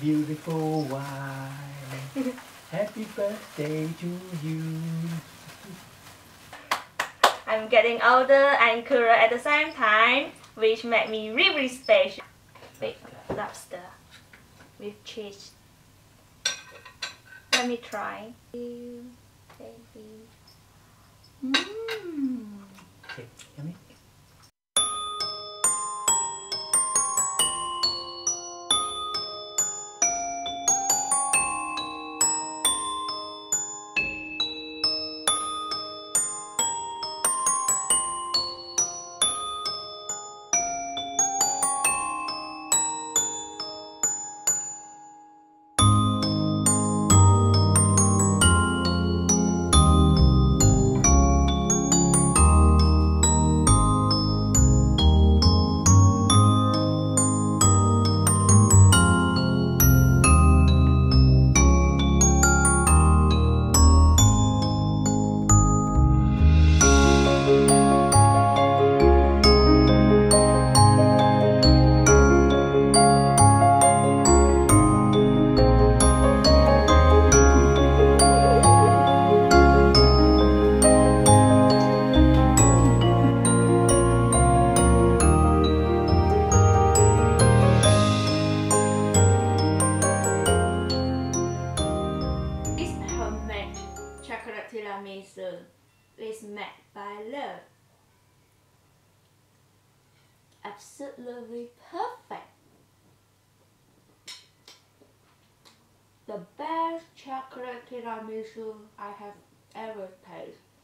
beautiful wife. Happy birthday to you. I'm getting older and cooler at the same time, which made me really special. Big lobster with cheese. Let me try. Baby. Okay, yummy. Chocolate tiramisu is made by love. Absolutely perfect. The best chocolate tiramisu I have ever tasted.